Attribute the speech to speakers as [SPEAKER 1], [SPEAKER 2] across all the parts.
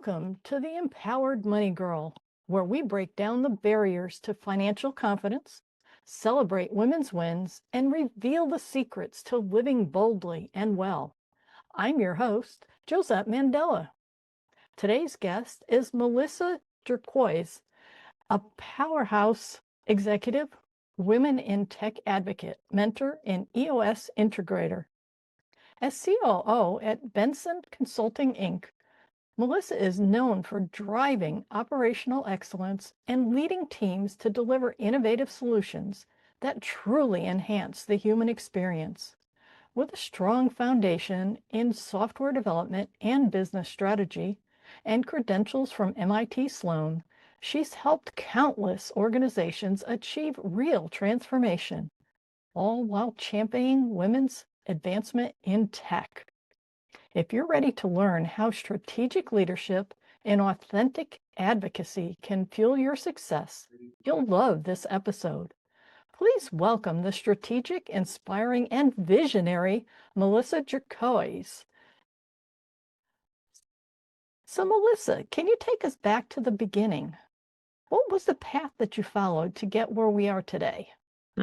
[SPEAKER 1] Welcome to the Empowered Money Girl, where we break down the barriers to financial confidence, celebrate women's wins, and reveal the secrets to living boldly and well. I'm your host, Josette Mandela. Today's guest is Melissa Jurkoic, a powerhouse executive, women in tech advocate, mentor, and EOS integrator. As COO at Benson Consulting Inc., Melissa is known for driving operational excellence and leading teams to deliver innovative solutions that truly enhance the human experience. With a strong foundation in software development and business strategy and credentials from MIT Sloan, she's helped countless organizations achieve real transformation, all while championing women's advancement in tech. If you're ready to learn how strategic leadership and authentic advocacy can fuel your success, you'll love this episode. Please welcome the strategic, inspiring, and visionary Melissa Jurkoic. So, Melissa, can you take us back to the beginning? What was the path that you followed to get where we are today?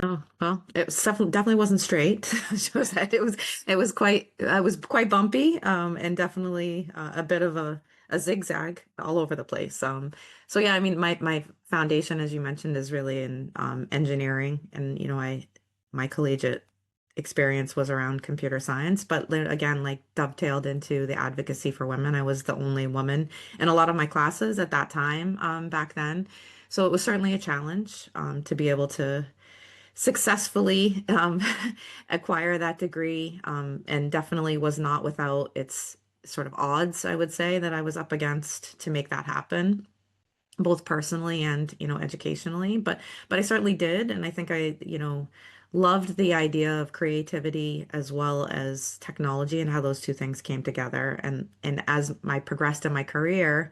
[SPEAKER 2] Oh, well, definitely wasn't straight. It was quite bumpy, and definitely a bit of a zigzag all over the place. So yeah, I mean, my foundation, as you mentioned, is really in engineering, and my collegiate experience was around computer science, but again, like dovetailed into the advocacy for women. I was the only woman in a lot of my classes at that time, back then. So it was certainly a challenge, to be able to successfully acquire that degree, and definitely was not without its sort of odds, I would say, that I was up against to make that happen, both personally and educationally. But I certainly did, and I think I loved the idea of creativity as well as technology and how those two things came together. And as I progressed in my career,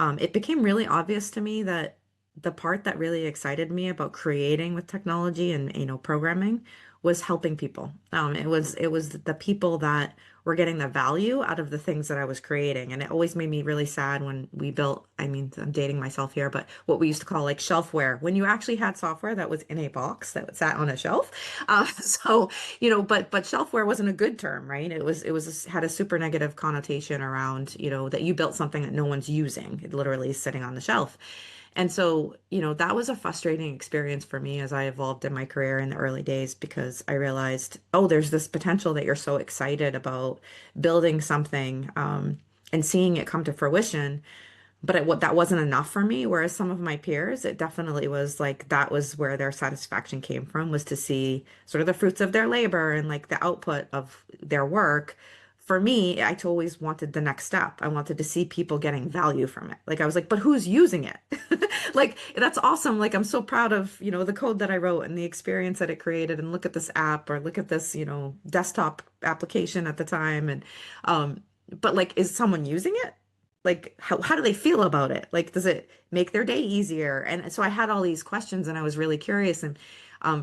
[SPEAKER 2] it became really obvious to me that the part that really excited me about creating with technology and programming was helping people. It was the people that were getting the value out of the things that I was creating, and it always made me really sad when we built. I mean, I'm dating myself here, but what we used to call like shelfware, when you actually had software that was in a box that sat on a shelf. But shelfware wasn't a good term, right? It had a super negative connotation around that you built something that no one's using. It literally is sitting on the shelf. And so, that was a frustrating experience for me as I evolved in my career in the early days, because I realized, oh, there's this potential that you're so excited about building something, and seeing it come to fruition. But that wasn't enough for me. Whereas some of my peers, it definitely was like that was where their satisfaction came from, was to see sort of the fruits of their labor and like the output of their work. For me, I always wanted the next step. I wanted to see people getting value from it. Like I was like, but who's using it? Like that's awesome. Like I'm so proud of, the code that I wrote and the experience that it created. And look at this app, or look at this, desktop application at the time. And but like, is someone using it? Like how do they feel about it? Like, does it make their day easier? And so I had all these questions, and I was really curious. And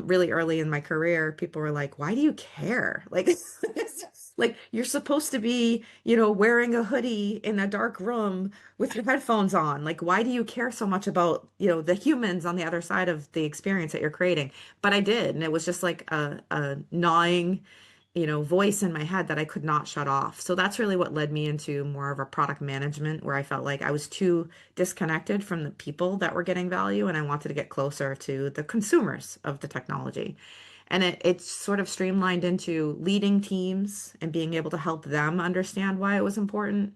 [SPEAKER 2] really early in my career, people were like, why do you care? Like, like you're supposed to be, wearing a hoodie in a dark room with your headphones on. Like, why do you care so much about, the humans on the other side of the experience that you're creating? But I did. And it was just like a gnawing, voice in my head that I could not shut off. So that's really what led me into more of a product management, where I felt like I was too disconnected from the people that were getting value, and I wanted to get closer to the consumers of the technology. And it sort of streamlined into leading teams and being able to help them understand why it was important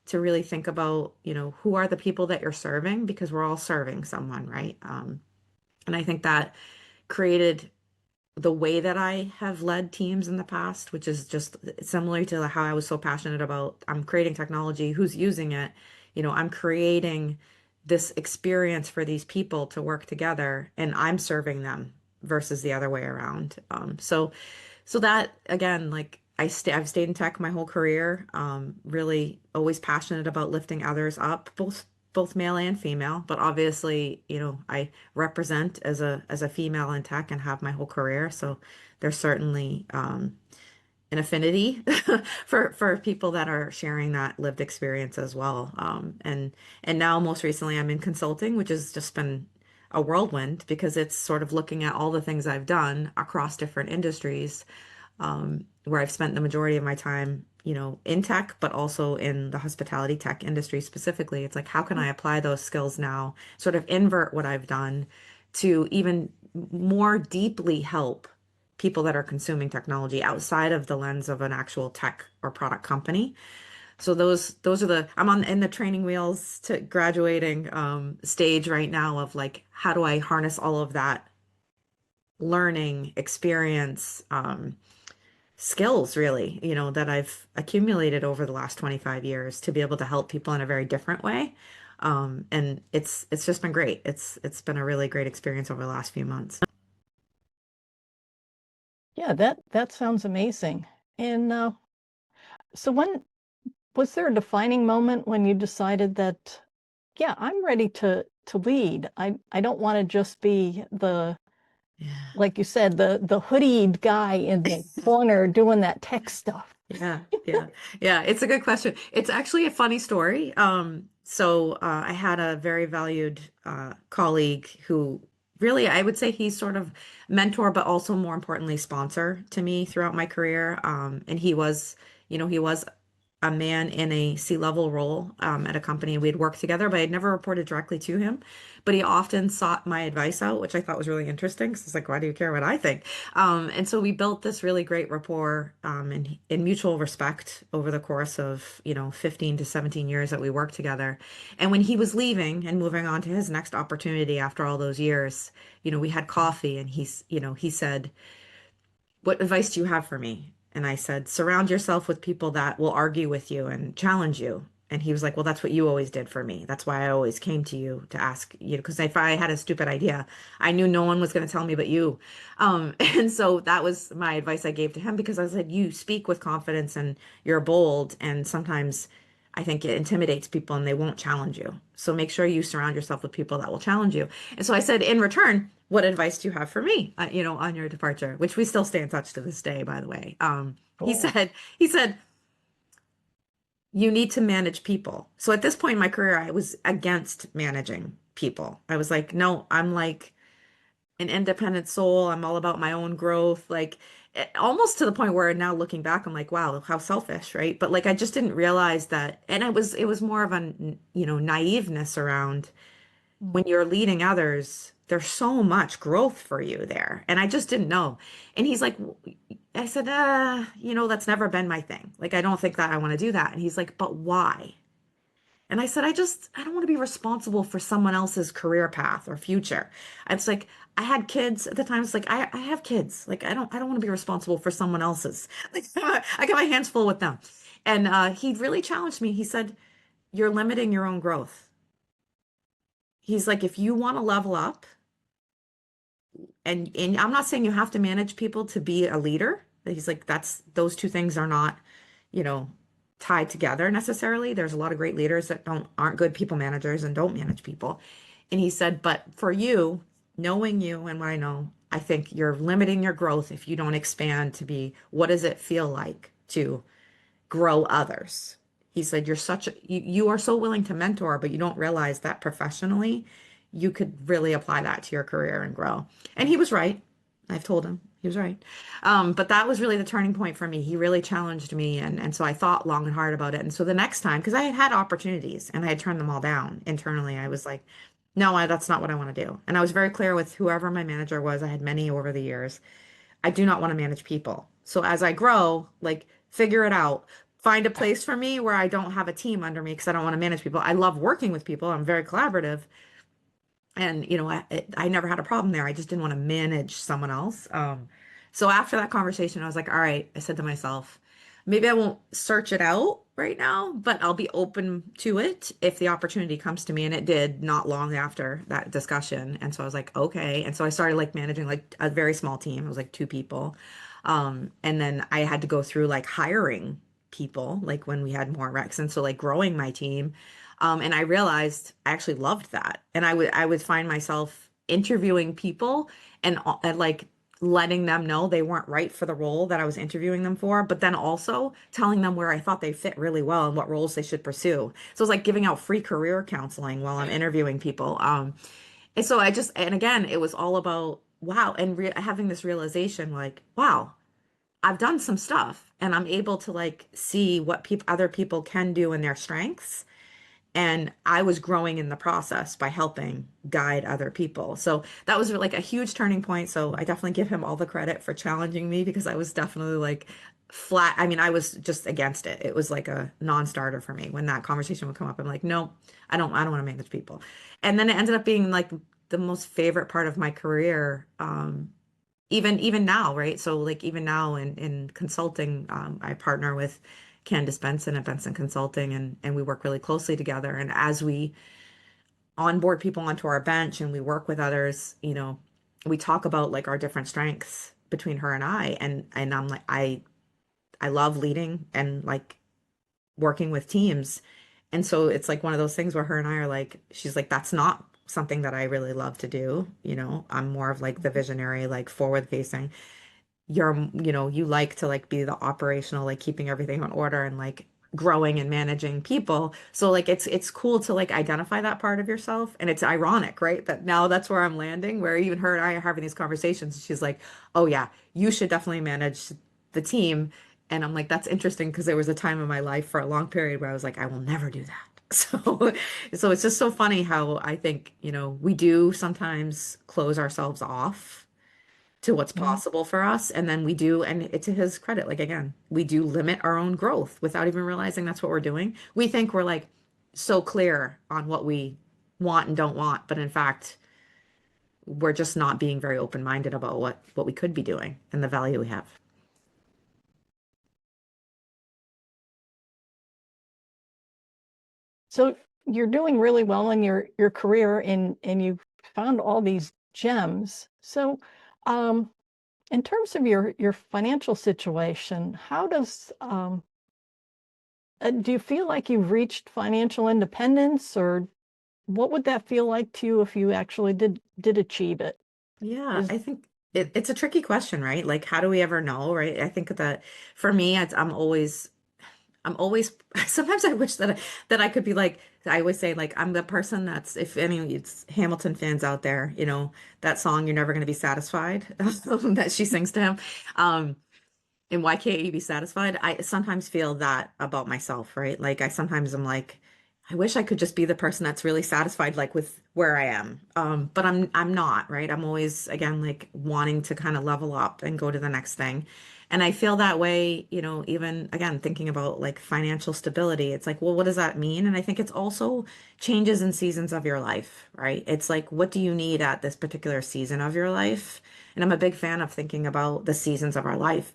[SPEAKER 2] to really think about, who are the people that you're serving, because we're all serving someone, right? And I think that created the way that I have led teams in the past, which is just similar to how I was so passionate about I'm creating technology, who's using it. I'm creating this experience for these people to work together, and I'm serving them versus the other way around. So that again, like I've stayed in tech my whole career. Really always passionate about lifting others up, both male and female. But obviously, I represent as a female in tech and have my whole career. So there's certainly an affinity for people that are sharing that lived experience as well. And now most recently I'm in consulting, which has just been a whirlwind because it's sort of looking at all the things I've done across different industries, where I've spent the majority of my time, in tech, but also in the hospitality tech industry specifically. It's like, how can I apply those skills now, sort of invert what I've done to even more deeply help people that are consuming technology outside of the lens of an actual tech or product company. So those are I'm on in the training wheels to graduating stage right now of like, how do I harness all of that learning experience, skills really, that I've accumulated over the last 25 years to be able to help people in a very different way. And it's just been great. It's been a really great experience over the last few months.
[SPEAKER 1] Yeah, that sounds amazing. And so when was there a defining moment when you decided that, yeah, I'm ready to lead. I don't want to just be the,
[SPEAKER 2] Yeah.
[SPEAKER 1] like you said, the hoodied guy in the corner doing that tech stuff.
[SPEAKER 2] Yeah, yeah, yeah. It's a good question. It's actually a funny story. I had a very valued colleague who really, I would say he's sort of mentor, but also more importantly, sponsor to me throughout my career. And he was a man in a C-level role at a company. We had worked together, but I'd never reported directly to him. But he often sought my advice out, which I thought was really interesting. Because it's like, why do you care what I think? And so we built this really great rapport and in mutual respect over the course of, 15 to 17 years that we worked together. And when he was leaving and moving on to his next opportunity after all those years, we had coffee and he said, what advice do you have for me? And I said, surround yourself with people that will argue with you and challenge you. And he was like, well, that's what you always did for me. That's why I always came to you to ask you, because if I had a stupid idea, I knew no one was going to tell me but you. And so that was my advice I gave to him because I was like, you speak with confidence and you're bold. And sometimes I think it intimidates people and they won't challenge you. So make sure you surround yourself with people that will challenge you. And so I said, in return, what advice do you have for me, on your departure, which we still stay in touch to this day, by the way. He
[SPEAKER 1] Cool.
[SPEAKER 2] said, you need to manage people. So at this point in my career, I was against managing people. I was like, no, I'm like an independent soul. I'm all about my own growth. Like almost to the point where now looking back, I'm like, wow, how selfish, right? But like I just didn't realize that. And it was more of a, naiveness around
[SPEAKER 1] Mm.
[SPEAKER 2] when you're leading others, there's so much growth for you there. And I just didn't know. And he's like, I said, that's never been my thing. Like, I don't think that I want to do that. And he's like, but why? And I said, I don't want to be responsible for someone else's career path or future. It's like, I had kids at the time. It's like, I have kids. Like, I don't want to be responsible for someone else's. Like, I got my hands full with them. And he really challenged me. He said, you're limiting your own growth. He's like, if you want to level up, and I'm not saying you have to manage people to be a leader. He's like, those two things are not, you know, tied together necessarily. There's a lot of great leaders that aren't good people managers and don't manage people. And he said, but for you, knowing you and what I know, I think you're limiting your growth if you don't expand to be, what does it feel like to grow others? He said, you are so willing to mentor, but you don't realize that professionally, you could really apply that to your career and grow. And he was right. I've told him he was right. But that was really the turning point for me. He really challenged me. And so I thought long and hard about it. And so the next time, because I had opportunities and I had turned them all down internally, I was like, no, that's not what I want to do. And I was very clear with whoever my manager was. I had many over the years. I do not want to manage people. So as I grow, like figure it out. Find a place for me where I don't have a team under me because I don't want to manage people. I love working with people. I'm very collaborative. And, I never had a problem there. I just didn't want to manage someone else. So after that conversation, I was like, all right, I said to myself, maybe I won't search it out right now, but I'll be open to it if the opportunity comes to me. And it did not long after that discussion. And so I was like, okay. And so I started like managing like a very small team. It was like two people. And then I had to go through like hiring people, like when we had more recs. And so like growing my team. And I realized I actually loved that. And I would find myself interviewing people and like letting them know they weren't right for the role that I was interviewing them for, but then also telling them where I thought they fit really well and what roles they should pursue. So it's like giving out free career counseling while I'm interviewing people. And so and again, it was all about, wow, and having this realization like, wow, I've done some stuff and I'm able to like see what other people can do in their strengths. And I was growing in the process by helping guide other people. So that was like a huge turning point. So I definitely give him all the credit for challenging me because I was definitely like flat. I mean, I was just against it. It was like a non-starter for me when that conversation would come up. I'm like, no, I don't want to manage people. And then it ended up being like the most favorite part of my career. Even now, right? So like even now in consulting, I partner with Candace Benson at Benson Consulting, and we work really closely together. And as we onboard people onto our bench and we work with others, we talk about like our different strengths between her and I. And I'm like, I love leading and like working with teams. And so it's like one of those things where her and I are like, she's like, that's not something that I really love to do. I'm more of like the visionary, like forward facing. You like to like be the operational, like keeping everything on order and like growing and managing people. So like it's cool to like identify that part of yourself. And it's ironic, right? That now that's where I'm landing, where even her and I are having these conversations. She's like, oh yeah, you should definitely manage the team. And I'm like, that's interesting because there was a time in my life for a long period where I was like, I will never do that. So it's just so funny how I think, we do sometimes close ourselves off to what's
[SPEAKER 1] Mhm.
[SPEAKER 2] possible for us. And then we do, and to his credit, like again, we do limit our own growth without even realizing that's what we're doing. We think we're like so clear on what we want and don't want, but in fact, we're just not being very open-minded about what we could be doing and the value we have.
[SPEAKER 1] So you're doing really well in your career and you found all these gems. So in terms of your financial situation, how does do you feel like you've reached financial independence, or what would that feel like to you if you actually did achieve it?
[SPEAKER 2] Yeah,
[SPEAKER 1] Is
[SPEAKER 2] I think it's a tricky question, right? Like, how do we ever know, right? I think that for me, I'm always sometimes I wish that I could be like I always say like I'm the person that's if any it's Hamilton fans out there, that song You're Never Gonna Be Satisfied that she sings to him. Um and why can't you be satisfied? I sometimes feel that about myself, right? Like I sometimes am like, I wish I could just be the person that's really satisfied, like with where I am. But I'm not, right? I'm always again like wanting to kind of level up and go to the next thing. And I feel that way, even again thinking about like financial stability. It's like, well, what does that mean? And I think it's also changes in seasons of your life, right? It's like, what do you need at this particular season of your life? And I'm a big fan of thinking about the seasons of our life.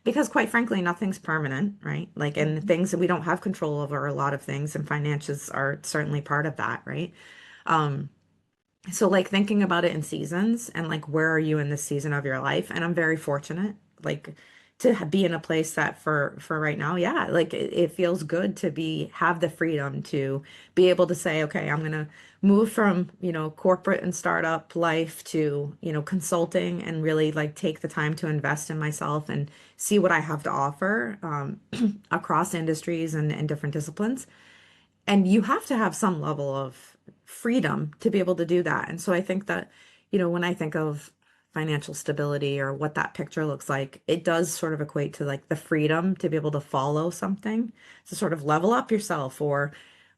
[SPEAKER 2] Because quite frankly, nothing's permanent, right? Like, and
[SPEAKER 1] Mhm.
[SPEAKER 2] things that we don't have control over a lot of things, and finances are certainly part of that, right? Um, so like thinking about it in seasons and like where are you in this season of your life? And I'm very fortunate like to be in a place that for right now, yeah, like it feels good to have the freedom to be able to say, okay, I'm gonna move from, corporate and startup life to, consulting and really like take the time to invest in myself and see what I have to offer across industries and different disciplines. And you have to have some level of freedom to be able to do that. And so I think that, when I think of financial stability or what that picture looks like, it does sort of equate to like the freedom to be able to follow something, to sort of level up yourself or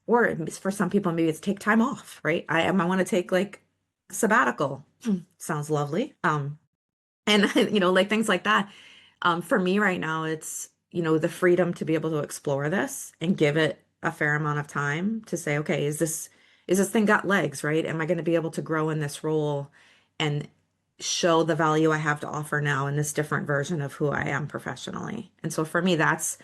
[SPEAKER 2] for some people, maybe it's take time off, right? I want to take like sabbatical. Sounds lovely. And like things like that. For me right now, it's, the freedom to be able to explore this and give it a fair amount of time to say, okay, is this thing got legs, right? Am I going to be able to grow in this role and show the value I have to offer now in this different version of who I am professionally? And so for me, that's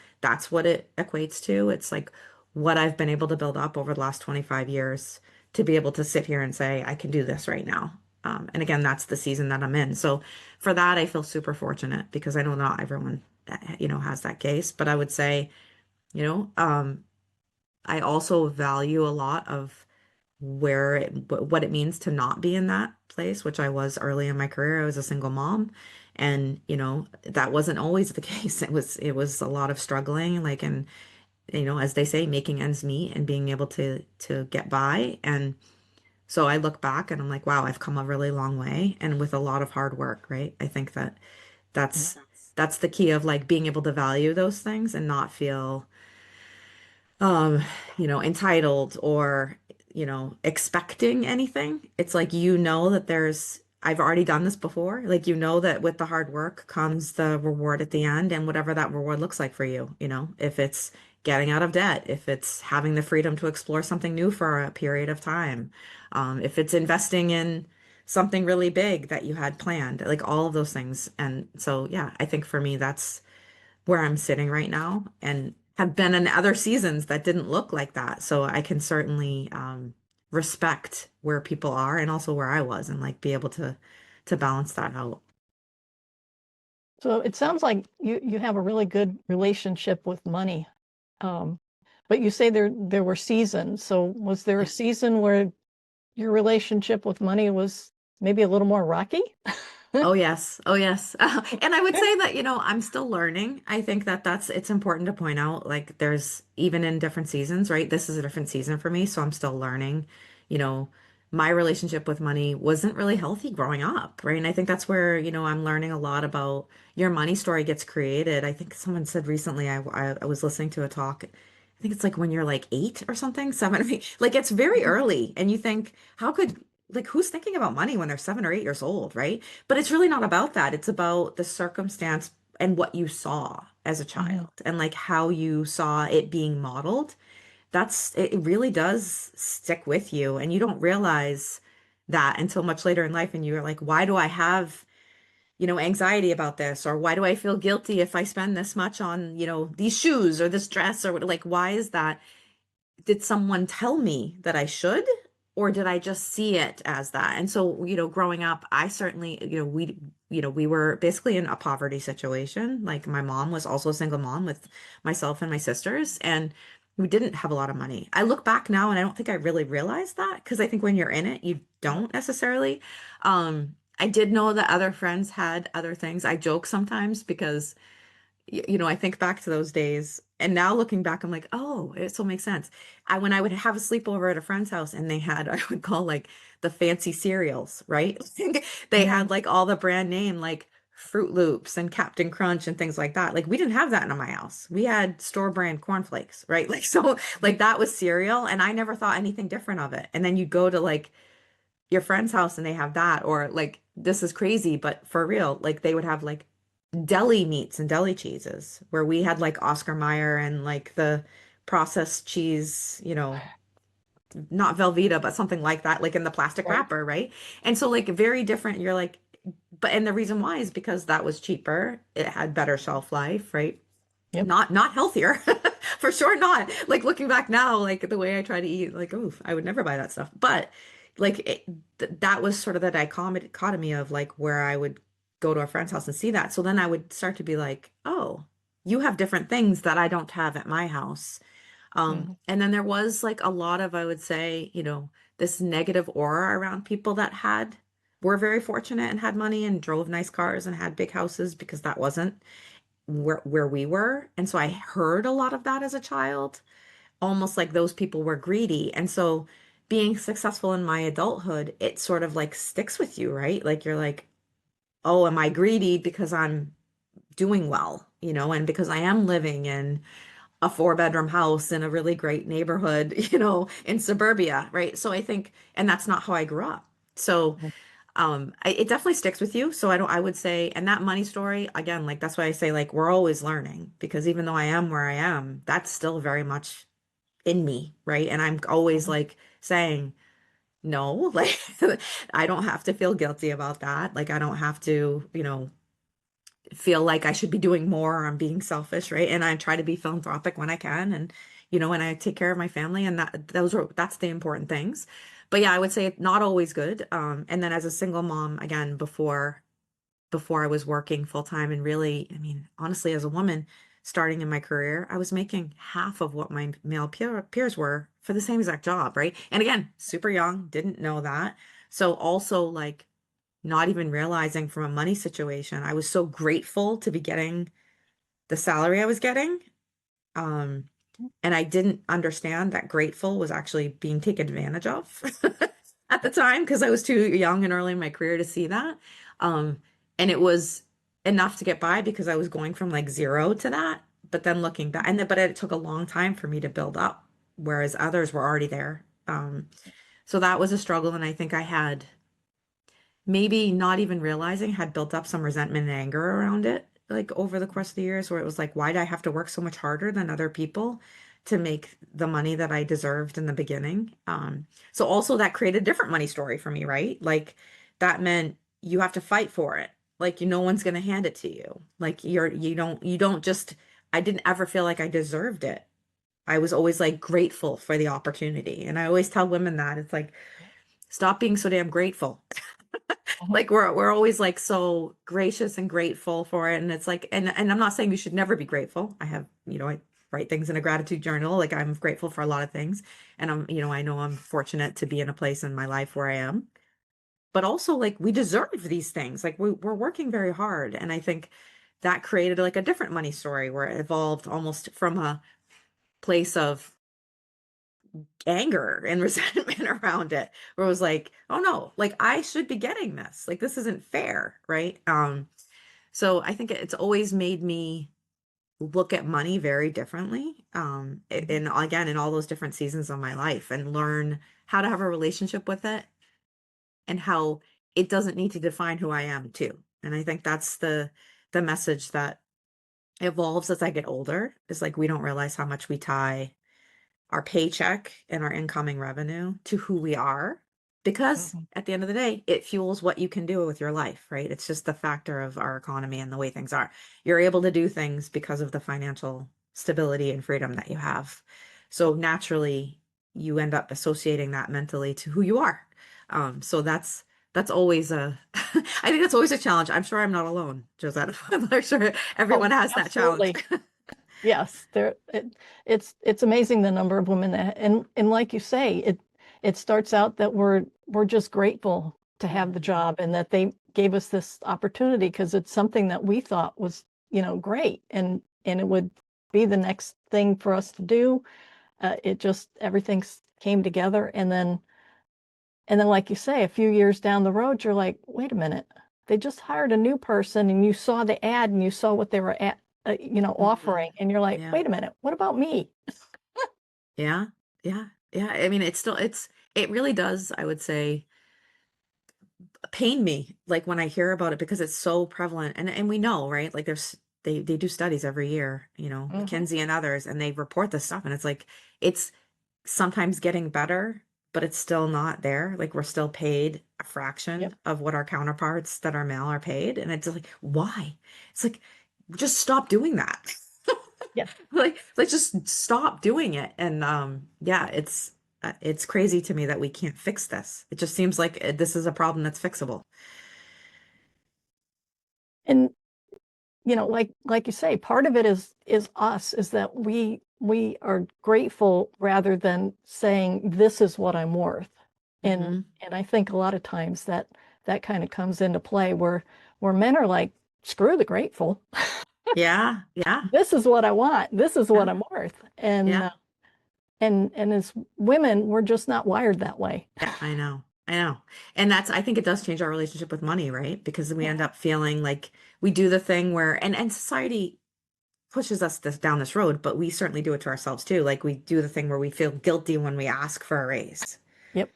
[SPEAKER 2] what it equates to. It's like what I've been able to build up over the last 25 years to be able to sit here and say, I can do this right now. And again, that's the season that I'm in. So for that, I feel super fortunate because I know not everyone, has that case. But I would say, you know, um, I also value a lot of what it means to not be in that place, which I was early in my career. I was a single mom, and that wasn't always the case. It was a lot of struggling, like, and as they say, making ends meet and being able to get by. And so I look back and I'm like, wow, I've come a really long way, and with a lot of hard work, right? I think that
[SPEAKER 1] Yeah.
[SPEAKER 2] that's the key of like being able to value those things and not feel um, entitled or, expecting anything. It's like, that I've already done this before. Like, that with the hard work comes the reward at the end, and whatever that reward looks like for you, if it's getting out of debt, if it's having the freedom to explore something new for a period of time, if it's investing in something really big that you had planned, like all of those things. And so, yeah, I think for me, that's where I'm sitting right now, and have been in other seasons that didn't look like that. So I can certainly respect where people are and also where I was, and like be able to balance that out.
[SPEAKER 1] So it sounds like you have a really good relationship with money. Um, but you say there were seasons. So was there a season where your relationship with money was maybe a little more rocky?
[SPEAKER 2] Oh yes. Oh yes. And I would say that, I'm still learning. I think that it's important to point out, like, there's even in different seasons, right? This is a different season for me, so I'm still learning. You know, my relationship with money wasn't really healthy growing up, right? And I think that's where, I'm learning a lot about your money story gets created. I think someone said recently, I was listening to a talk. I think it's like when you're like 8 or something, 7 or 8. Like, it's very early, and you think, how could like who's thinking about money when they're 7 or 8 years old, right? But it's really not about that. It's about the circumstance and what you saw as a
[SPEAKER 1] Mhm.
[SPEAKER 2] child, and like how you saw it being modeled. It really does stick with you, and you don't realize that until much later in life, and you're like, why do I have, anxiety about this? Or why do I feel guilty if I spend this much on, these shoes or this dress, or like, why is that? Did someone tell me that I should, or did I just see it as that? And so, growing up, I certainly, we were basically in a poverty situation. Like, my mom was also a single mom with myself and my sisters, and we didn't have a lot of money. I look back now and I don't think I really realized that, because I think when you're in it, you don't necessarily. I did know that other friends had other things. I joke sometimes because I think back to those days, and now looking back, I'm like, oh, it still makes sense. When I would have a sleepover at a friend's house, and they had, I would call like the fancy cereals, right? They
[SPEAKER 1] Mhm.
[SPEAKER 2] had like all the brand name, like Fruit Loops and Captain Crunch and things like that. Like, we didn't have that in my house. We had store brand cornflakes, right? Like, so like that was cereal, and I never thought anything different of it. And then you go to like your friend's house and they have that, or like, this is crazy, but for real, like they would have like deli meats and deli cheeses, where we had like Oscar Mayer and like the processed cheese, not Velveeta, but something like that, like in the plastic
[SPEAKER 1] Right.
[SPEAKER 2] wrapper, right? And so, like, very different. You're like, and the reason why is because that was cheaper. It had better shelf life, right?
[SPEAKER 1] Yep.
[SPEAKER 2] Not healthier. For sure not. Like, looking back now, like the way I try to eat, like, oh, I would never buy that stuff. But like that was sort of the dichotomy of like where I would go to a friend's house and see that. So then I would start to be like, oh, you have different things that I don't have at my house.
[SPEAKER 1] Mhm.
[SPEAKER 2] And then there was like a lot of, I would say, this negative aura around people that were very fortunate and had money and drove nice cars and had big houses, because that wasn't where we were. And so I heard a lot of that as a child, almost like those people were greedy. And so being successful in my adulthood, it sort of like sticks with you, right? Like, you're like, oh, am I greedy because I'm doing well, and because I am living in a 4-bedroom house in a really great neighborhood, in suburbia, right? So I think, and that's not how I grew up. So it definitely sticks with you. So I would say, and that money story, again, like, that's why I say, like, we're always learning, because even though I am where I am, that's still very much in me, right? And I'm always
[SPEAKER 1] Mhm.
[SPEAKER 2] like saying, no, like, I don't have to feel guilty about that. Like, I don't have to, feel like I should be doing more, or I'm being selfish, right? And I try to be philanthropic when I can, and and I take care of my family, and that's the important things. But yeah, I would say not always good. And then as a single mom, again, before I was working full time, and really, I mean, honestly, as a woman starting in my career, I was making half of what my male peers were for the same exact job, right? And again, super young, didn't know that. So also like not even realizing from a money situation, I was so grateful to be getting the salary I was getting. Um, and I didn't understand that grateful was actually being taken advantage of at the time because I was too young and early in my career to see that. Um, and it was enough to get by because I was going from like zero to that. But then looking back, but it took a long time for me to build up, whereas others were already there. So that was a struggle. And I think I had maybe not even realizing had built up some resentment and anger around it, like over the course of the years, where it was like, why did I have to work so much harder than other people to make the money that I deserved in the beginning? So also that created a different money story for me, right? Like that meant you have to fight for it. Like no one's gonna hand it to you. Like you don't just I didn't ever feel like I deserved it. I was always like grateful for the opportunity. And I always tell women that it's like, stop being so damn grateful.
[SPEAKER 1] Mhm.
[SPEAKER 2] Like we're always like so gracious and grateful for it. And it's like, and I'm not saying you should never be grateful. I have, I write things in a gratitude journal. Like I'm grateful for a lot of things. And I know I'm fortunate to be in a place in my life where I am. But also like we deserve these things. Like we're working very hard. And I think that created like a different money story where it evolved almost from a place of anger and resentment around it, where it was like, oh no, like I should be getting this, like this isn't fair, right? So I think it's always made me look at money very differently,
[SPEAKER 1] Mhm.
[SPEAKER 2] and again in all those different seasons of my life, and learn how to have a relationship with it, and how it doesn't need to define who I am too. And I think that's the message that evolves as I get older, is like we don't realize how much we tie our paycheck and our incoming revenue to who we are, because
[SPEAKER 1] Mhm.
[SPEAKER 2] at the end of the day it fuels what you can do with your life, right? It's just the factor of our economy and the way things are. You're able to do things because of the financial stability and freedom that you have, so naturally you end up associating that mentally to who you are. So that's always a I think that's always a challenge. I'm sure I'm not alone, Josette. I'm sure everyone
[SPEAKER 1] Oh,
[SPEAKER 2] has that challenge.
[SPEAKER 1] absolutely. Yes, it's amazing the number of women that, and like you say, it starts out that we're just grateful to have the
[SPEAKER 2] Mhm.
[SPEAKER 1] job and that they gave us this opportunity because it's something that we thought was, great, and it would be the next thing for us to do. It just everything came together, and then like you say, a few years down the road, you're like, wait a minute, they just hired a new person, and you saw the ad and you saw what they were at,
[SPEAKER 2] Mhm.
[SPEAKER 1] offering, and you're like,
[SPEAKER 2] Yeah.
[SPEAKER 1] wait a minute, what about me?
[SPEAKER 2] Yeah, yeah, yeah. I mean, it really does, I would say, pain me like when I hear about it because it's so prevalent. And we know, right? Like they do studies every year,
[SPEAKER 1] Hmm.
[SPEAKER 2] McKinsey and others, and they report this stuff, and it's like it's sometimes getting better, but it's still not there. Like we're still paid a
[SPEAKER 1] Yep.
[SPEAKER 2] fraction of what our counterparts that are male are paid. And it's like, why? It's like, just stop doing that.
[SPEAKER 1] Yeah.
[SPEAKER 2] Like just stop doing it. And yeah, it's crazy to me that we can't fix this. It just seems like this is a problem that's fixable.
[SPEAKER 1] And like you say, part of it is us, is that we are grateful rather than saying this is what I'm worth. And
[SPEAKER 2] Hmm.
[SPEAKER 1] and I think a lot of times that kind of comes into play where men are like, screw the grateful.
[SPEAKER 2] Yeah, yeah,
[SPEAKER 1] This is what I want. This is
[SPEAKER 2] yeah,
[SPEAKER 1] what I'm worth. And
[SPEAKER 2] yeah,
[SPEAKER 1] uh, and as women, we're just not wired that way.
[SPEAKER 2] yeah. I know. I know. And I think it does change our relationship with money, right? Because we end
[SPEAKER 1] Mhm.
[SPEAKER 2] up feeling like we do the thing where, and society pushes us down this road, but we certainly do it to ourselves too. Like we do the thing where we feel guilty when we ask for a raise.
[SPEAKER 1] Yep.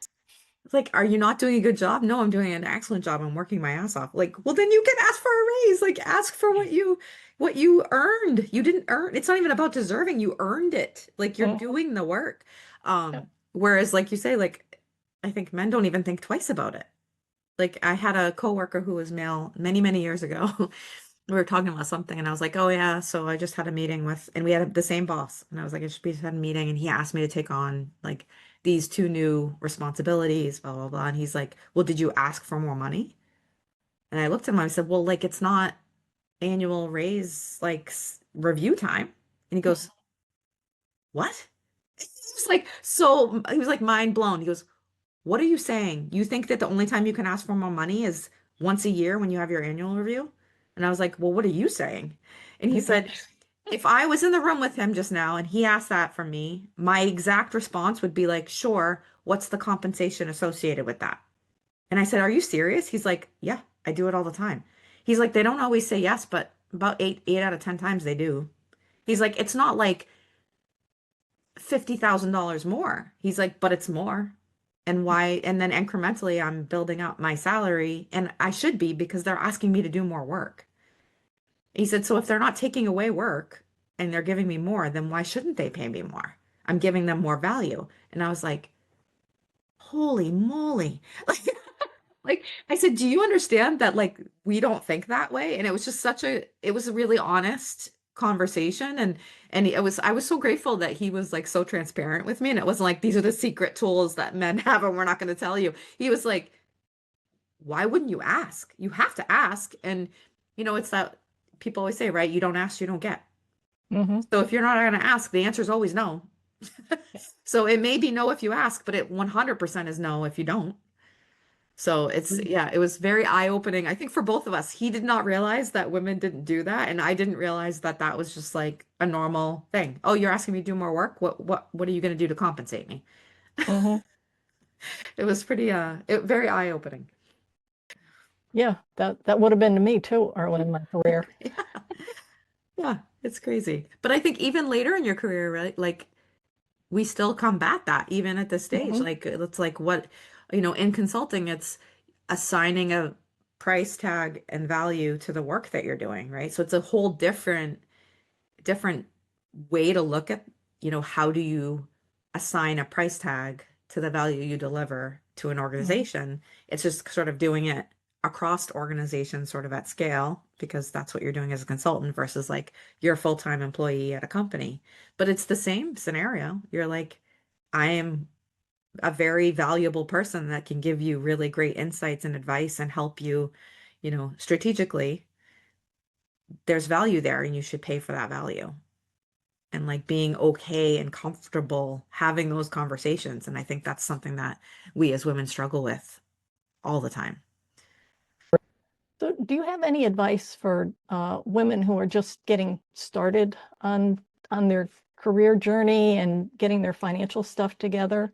[SPEAKER 2] It's like, are you not doing a good job? No, I'm doing an excellent job. I'm working my ass off. Like, well, then you can ask for a raise. Like, ask for what you earned. You didn't earn. It's not even about deserving. You earned it. Like you're
[SPEAKER 1] Mhm.
[SPEAKER 2] doing the work.
[SPEAKER 1] Yep.
[SPEAKER 2] Whereas, like you say, like I think men don't even think twice about it. Like I had a coworker who was male many, many years ago. We were talking about something, and I was like, "Oh yeah, so I just had a meeting with," and we had the same boss, and I was like, we just had a meeting, and he asked me to take on like these two new responsibilities, blah blah blah." And he's like, "Well, did you ask for more money?" And I looked at him, and I said, "Well, like it's not annual raise like review time." And he goes, "What?" He was like, so he was like mind blown. He goes, what are you saying? You think that the only time you can ask for more money is once a year when you have your annual review? And I was like, well, what are you saying? And he said, if I was in the room with him just now and he asked that from me, my exact response would be like, sure, what's the compensation associated with that? And I said, are you serious? He's like, yeah, I do it all the time. He's like, they don't always say yes, but about eight out of 10 times they do. He's like, it's not like $50,000 more. He's like, but it's more. And why? And then incrementally, I'm building up my salary, and I should be because they're asking me to do more work. He said, so if they're not taking away work and they're giving me more, then why shouldn't they pay me more? I'm giving them more value. And I was like, holy moly. Like I said, do you understand that like we don't think that way? And it was just it was a really honest conversation. And I was so grateful that he was like so transparent with me. And it wasn't like these are the secret tools that men have and we're not going to tell you. He was like, why wouldn't you ask? You have to ask. And it's that people always say, right? You don't ask, you don't get.
[SPEAKER 1] Hmm.
[SPEAKER 2] So if you're not going to ask, the answer is always no. So it may be no if you ask, but it 100% is no if you don't. So yeah, it was very eye-opening. I think for both of us, he did not realize that women didn't do that, and I didn't realize that that was just like a normal thing. Oh, you're asking me to do more work? What are you going to do to compensate me?
[SPEAKER 1] Hmm.
[SPEAKER 2] It was very eye-opening.
[SPEAKER 1] Yeah, that would have been to me too early in my career.
[SPEAKER 2] Yeah, yeah, it's crazy. But I think even later in your career, right? Like we still combat that even at this stage.
[SPEAKER 1] Hmm.
[SPEAKER 2] Like it's like in consulting, it's assigning a price tag and value to the work that you're doing, right? So it's a whole different way to look at, how do you assign a price tag to the value you deliver to an
[SPEAKER 1] Hmm.
[SPEAKER 2] organization? It's just sort of doing it across organizations sort of at scale because that's what you're doing as a consultant versus like you're a full-time employee at a company. But it's the same scenario. You're like, I am a very valuable person that can give you really great insights and advice and help you, strategically. There's value there and you should pay for that value. And like being okay and comfortable having those conversations. And I think that's something that we as women struggle with all the time.
[SPEAKER 1] So, do you have any advice for women who are just getting started on their career journey and getting their financial stuff together?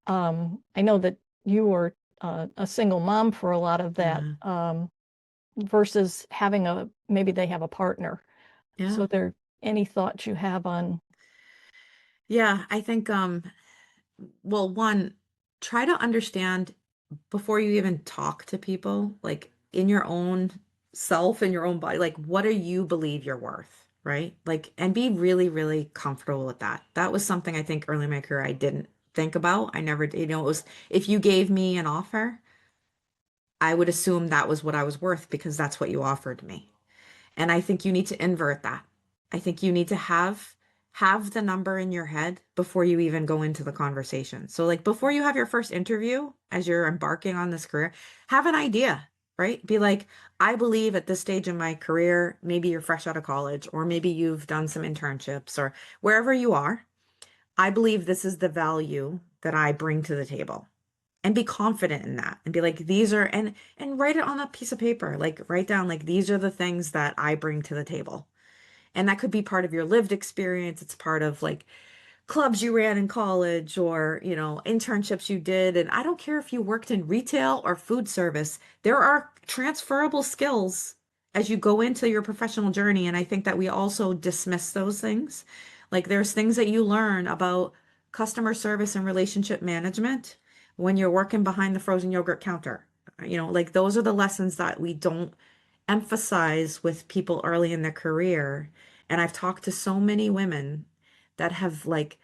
[SPEAKER 1] I know that you were a single mom for a lot of that,
[SPEAKER 2] Yeah.
[SPEAKER 1] versus having maybe they have a partner.
[SPEAKER 2] Yeah.
[SPEAKER 1] So, there any thoughts you have on?
[SPEAKER 2] Yeah. I think, well, one, try to understand before you even talk to people, like in your own self, in your own body, like what do you believe you're worth, right? Like, and be really, really comfortable with that. That was something I think early in my career I didn't think about. I never, it was if you gave me an offer, I would assume that was what I was worth because that's what you offered me. And I think you need to invert that. I think you need to have the number in your head before you even go into the conversation. So like before you have your first interview as you're embarking on this career, have an idea, right? Be like, I believe at this stage in my career, maybe you're fresh out of college or maybe you've done some internships or wherever you are, I believe this is the value that I bring to the table and be confident in that and be like these are and write it on a piece of paper, like write down like these are the things that I bring to the table. And that could be part of your lived experience. It's part of like clubs you ran in college or internships you did. And I don't care if you worked in retail or food service, there are transferable skills as you go into your professional journey. And I think that we also dismiss those things. Like there's things that you learn about customer service and relationship management when you're working behind the frozen yogurt counter. Like those are the lessons that we don't emphasize with people early in their career. And I've talked to so many women that have like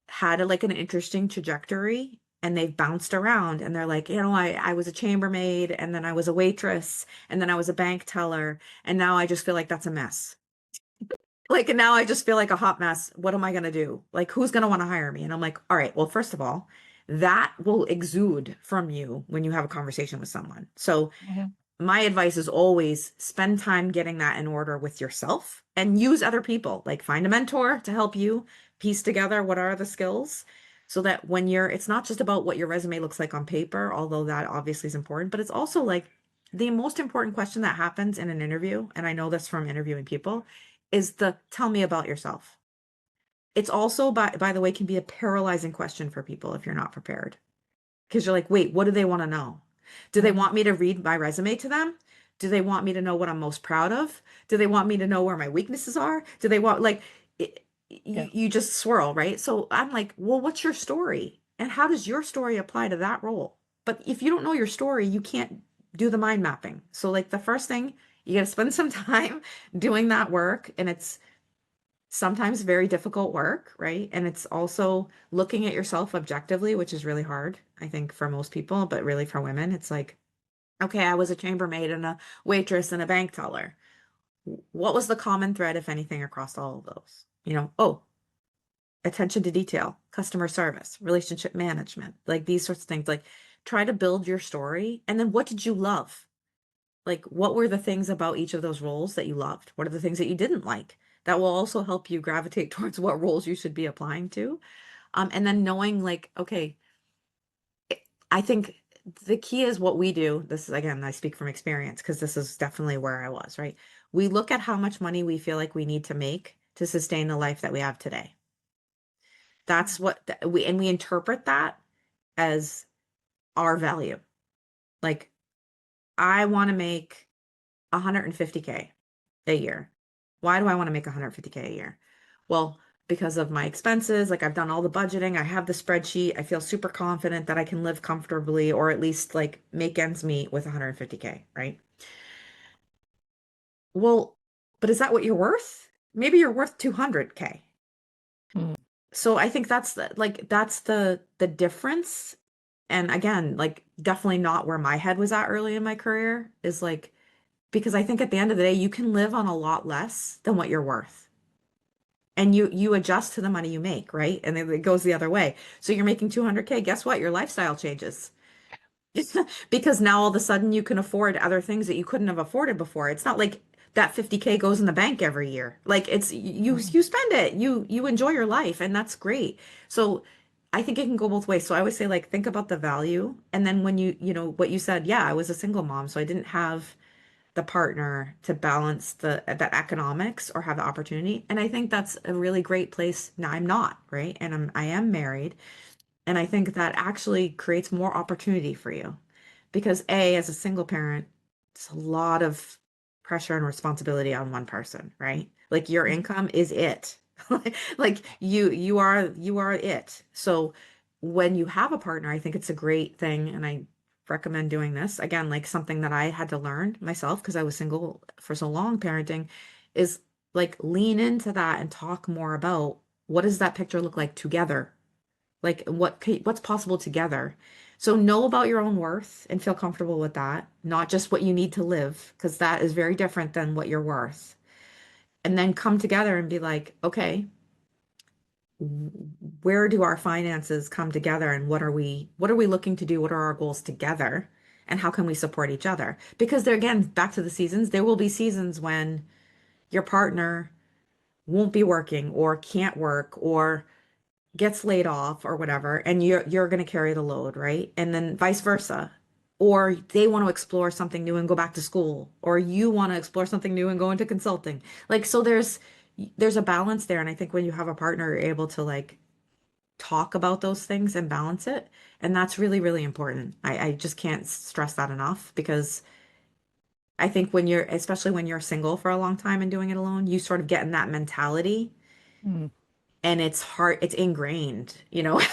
[SPEAKER 2] had like an interesting trajectory and they've bounced around and they're like, I was a chambermaid and then I was a waitress and then I was a bank teller and now I just feel like that's a mess. Like, and now I just feel like a hot mess. What am I going to do? Like, who's going to want to hire me? And I'm like, all right, well, first of all, that will exude from you when you have a conversation with someone. So
[SPEAKER 1] Mhm.
[SPEAKER 2] my advice is always spend time getting that in order with yourself and use other people. Like find a mentor to help you piece together what are the skills so that when it's not just about what your resume looks like on paper, although that obviously is important, but it's also like the most important question that happens in an interview, and I know this from interviewing people, is the tell me about yourself. It's also, by the way, can be a paralyzing question for people if you're not prepared. Because you're like, wait, what do they want to know? Do they want me to read my resume to them? Do they want me to know what I'm most proud of? Do they want me to know where my weaknesses are? Do they want, like,
[SPEAKER 1] Yeah.
[SPEAKER 2] you just swirl, right? So I'm like, well, what's your story? And how does your story apply to that role? But if you don't know your story, you can't do the mind mapping. So, like, the first thing, you got to spend some time doing that work. And it's sometimes very difficult work, right? And it's also looking at yourself objectively, which is really hard, I think, for most people, but really for women, it's like, okay, I was a chambermaid and a waitress and a bank teller. What was the common thread, if anything, across all of those? Oh, attention to detail, customer service, relationship management, like these sorts of things. Like try to build your story. And then what did you love? Like, what were the things about each of those roles that you loved? What are the things that you didn't like? That will also help you gravitate towards what roles you should be applying to. And then knowing, like, okay, I think the key is what we do. This is, again, I speak from experience because this is definitely where I was, right? We look at how much money we feel like we need to make to sustain the life that we have today. That's what we interpret that as our value. Like, I want to make 150K a year. Why do I want to make 150K a year? Well, because of my expenses, like I've done all the budgeting, I have the spreadsheet, I feel super confident that I can live comfortably or at least like make ends meet with 150K, right? Well, but is that what you're worth? Maybe you're worth 200K.
[SPEAKER 1] Mm.
[SPEAKER 2] So I think that's the difference. And again, like definitely not where my head was at early in my career is like because I think at the end of the day, you can live on a lot less than what you're worth. And you adjust to the money you make, right? And then it goes the other way. So you're making 200K, guess what? Your lifestyle changes. Because now all of a sudden you can afford other things that you couldn't have afforded before. It's not like that 50K goes in the bank every year. Like it's
[SPEAKER 1] Mm.
[SPEAKER 2] you spend it. You enjoy your life and that's great. So I think it can go both ways. So I always say like think about the value and then when you know what you said, yeah, I was a single mom, so I didn't have the partner to balance that economics or have the opportunity. And I think that's a really great place. Now I'm not, right? And I am married. And I think that actually creates more opportunity for you because as a single parent, it's a lot of pressure and responsibility on one person, right? Like your
[SPEAKER 1] Mm.
[SPEAKER 2] income is it. Like you are it. So when you have a partner, I think it's a great thing and I recommend doing this. Again, like something that I had to learn myself because I was single for so long parenting is like lean into that and talk more about what does that picture look like together, like what's possible together. So know about your own worth and feel comfortable with that, not just what you need to live, because that is very different than what you're worth. And then come together and be like, okay, where do our finances come together and what are we looking to do? What are our goals together? And how can we support each other? Because there again, back to the seasons, there will be seasons when your partner won't be working or can't work or gets laid off or whatever, and you're going to carry the load, right? And then vice versa. Or they want to explore something new and go back to school, or you want to explore something new and go into consulting. Like so there's a balance there, and I think when you have a partner, you're able to like talk about those things and balance it. And that's really, really important. I just can't stress that enough because I think especially when you're single for a long time and doing it alone, you sort of get in that mentality
[SPEAKER 1] Mm.
[SPEAKER 2] and it's hard, it's ingrained,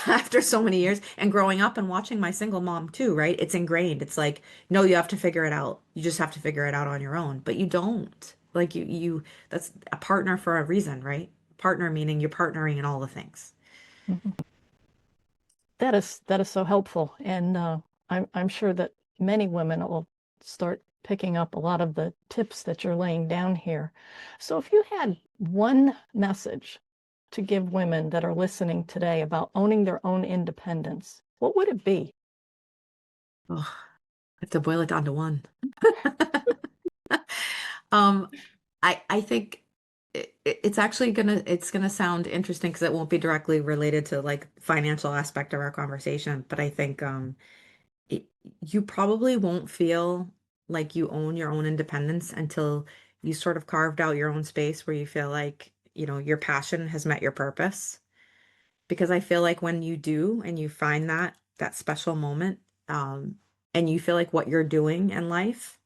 [SPEAKER 2] after so many years and growing up and watching my single mom too, right? It's ingrained. It's like, no, you have to figure it out. You just have to figure it out on your own, but you don't. Like that's a partner for a reason, right? Partner meaning you're partnering in all the things.
[SPEAKER 1] Mhm. That is so helpful, and I'm sure that many women will start picking up a lot of the tips that you're laying down here. So, if you had one message to give women that are listening today about owning their own independence, what would it be?
[SPEAKER 2] Ugh. have to boil it down to one. Um, I think it's gonna sound interesting because it won't be directly related to like financial aspect of our conversation, but I think it, you probably won't feel like you own your own independence until you sort of carved out your own space where you feel like, your passion has met your purpose. Because I feel like when you do and you find that special moment, um, and you feel like what you're doing in life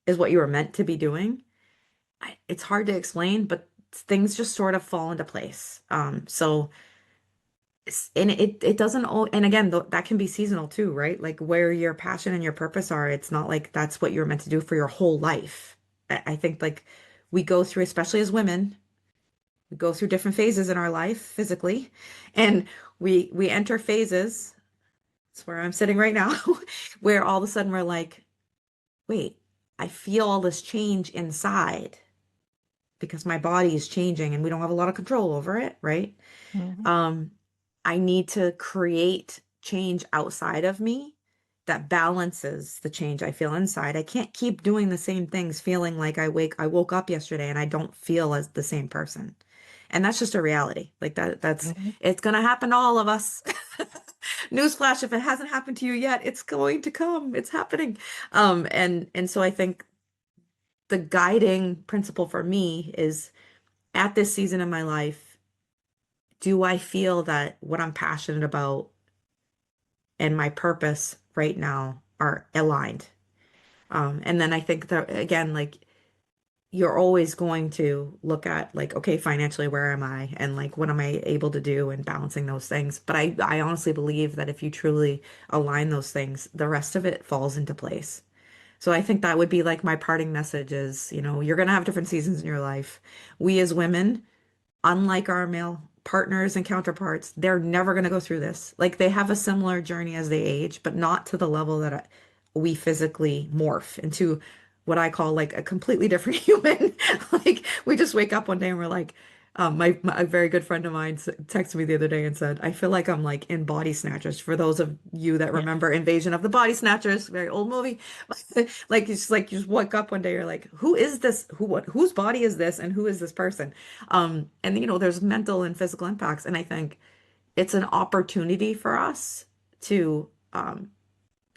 [SPEAKER 2] is what you were meant to be doing, it's hard to explain, but things just sort of fall into place. And it doesn't and again, that can be seasonal too, right? Like where your passion and your purpose are, it's not like that's what you're meant to do for your whole life. I think like we go through, especially as women, we go through different phases in our life physically, and we enter phases. It's where I'm sitting right now, where all of a sudden we're like, wait, I feel all this change inside because my body is changing and we don't have a lot of control over it, right?
[SPEAKER 1] Mhm.
[SPEAKER 2] Um, I need to create change outside of me that balances the change I feel inside. I can't keep doing the same things, feeling like I woke up yesterday and I don't feel as the same person. And that's just a reality. Like
[SPEAKER 1] Mhm.
[SPEAKER 2] it's gonna happen to all of us. Newsflash, if it hasn't happened to you yet, it's going to come. It's happening. And so I think the guiding principle for me is at this season in my life, do I feel that what I'm passionate about and my purpose right now are aligned? And then I think that again, like you're always going to look at like, okay, financially, where am I? And like, what am I able to do and balancing those things. But I honestly believe that if you truly align those things, the rest of it falls into place. So I think that would be like my parting message is, you're going to have different seasons in your life. We as women, unlike our male partners and counterparts, they're never going to go through this. Like they have a similar journey as they age, but not to the level that we physically morph into what I call like a completely different human. Like we just wake up one day and we're like, a very good friend of mine texted me the other day and said, I feel like I'm like in Body Snatchers. For those of you that
[SPEAKER 1] Yeah.
[SPEAKER 2] remember Invasion of the Body Snatchers, very old movie. Like you just wake up one day, you're like, who is this? Whose body is this? And who is this person? And there's mental and physical impacts. And I think it's an opportunity for us to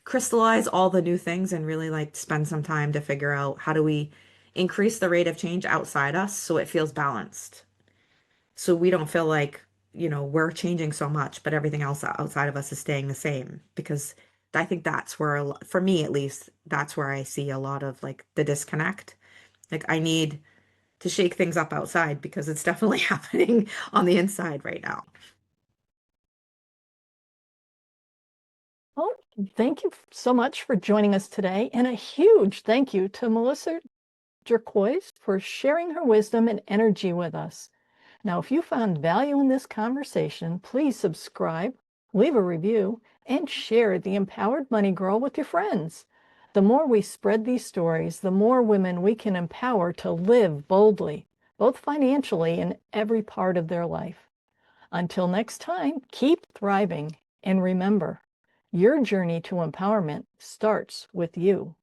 [SPEAKER 2] crystallize all the new things and really like spend some time to figure out how do we increase the rate of change outside us so it feels balanced. So we don't feel like, we're changing so much, but everything else outside of us is staying the same. Because I think that's where, for me at least, that's where I see a lot of like the disconnect. Like I need to shake things up outside because it's definitely happening on the inside right now.
[SPEAKER 1] Well, thank you so much for joining us today. And a huge thank you to Melissa Jurkoic for sharing her wisdom and energy with us. Now, if you found value in this conversation, please subscribe, leave a review, and share the Empowered Money Girl with your friends. The more we spread these stories, the more women we can empower to live boldly, both financially and every part of their life. Until next time, keep thriving. And remember, your journey to empowerment starts with you.